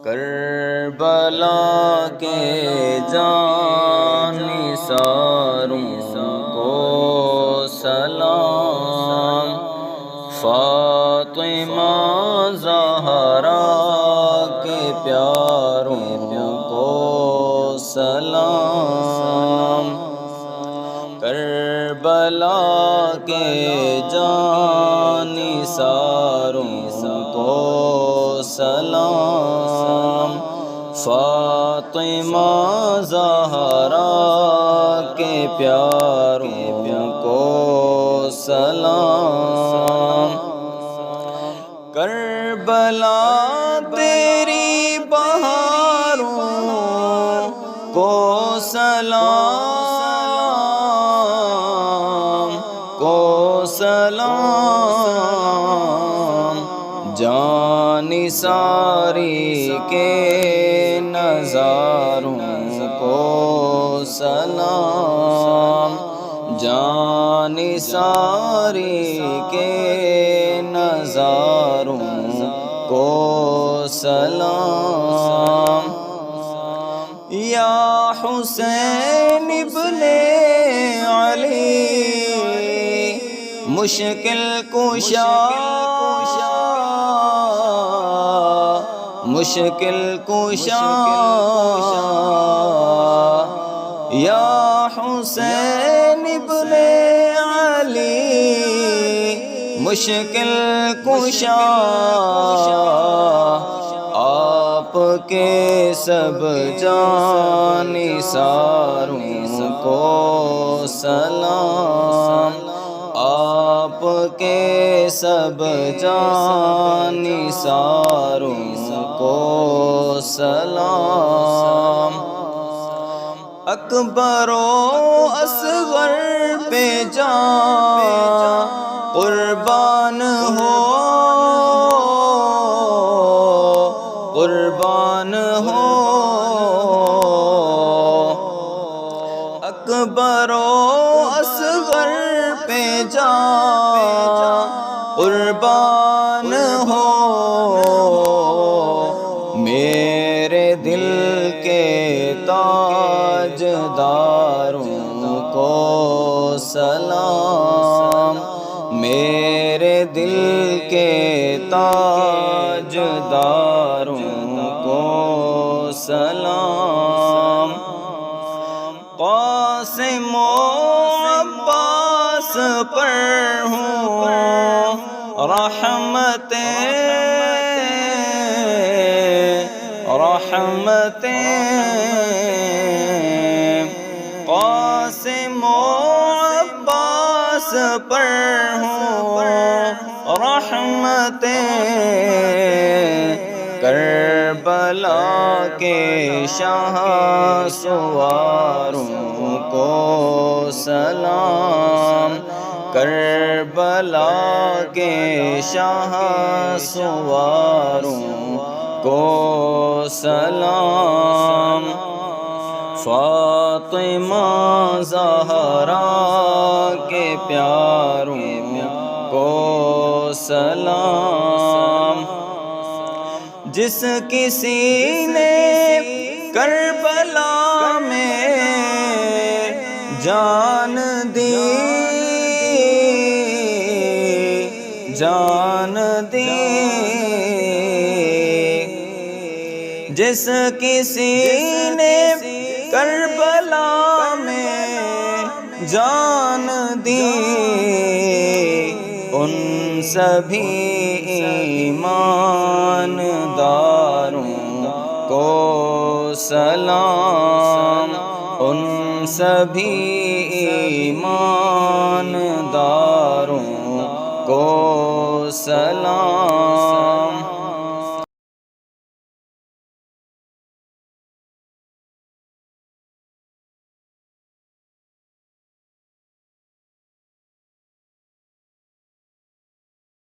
کربلا کے جانثاروں کو سلام، فاطمہ زہرا کے پیاروں کو سلام، کربلا کے جانثاروں کو سلام، فاطمہ زہرا کے پیاروں کو سلام، کربلا تیری بہاروں کو سلام، جانثاری کے نظاروں کو سلام، جانثاری کے نظاروں کو سلام، یا حسین ابن علی مشکل کشا، مشکل کشا، یا حسین ابن علی مشکل کشا، آپ کے سب جانثاروں کو سلام، آپ کے سب جانثاروں کو سلام، اکبر و اصغر پہ جان قربان ہو، قربان ہو، اکبر و اصغر پہ جان قربان ہو، میرے دل کے تاجداروں کو سلام، میرے دل کے تاجداروں کو سلام، قاسم و عباس پر ہوں رحمتیں، رحمتیں، قاسم و عباس پر ہوں رحمتیں، کربلا کے شاہ سواروں کو سلام، کربلا کے شاہ سواروں کو سلام، فاطمہ زہرا کے پیاروں کو سلام، جس کسی نے کربلا میں جان دی، جان دی، جس کسی نے کربلا میں جان دی، ان سبھی ایمانداروں کو سلام، ان سبھی ایمانداروں کو سلام،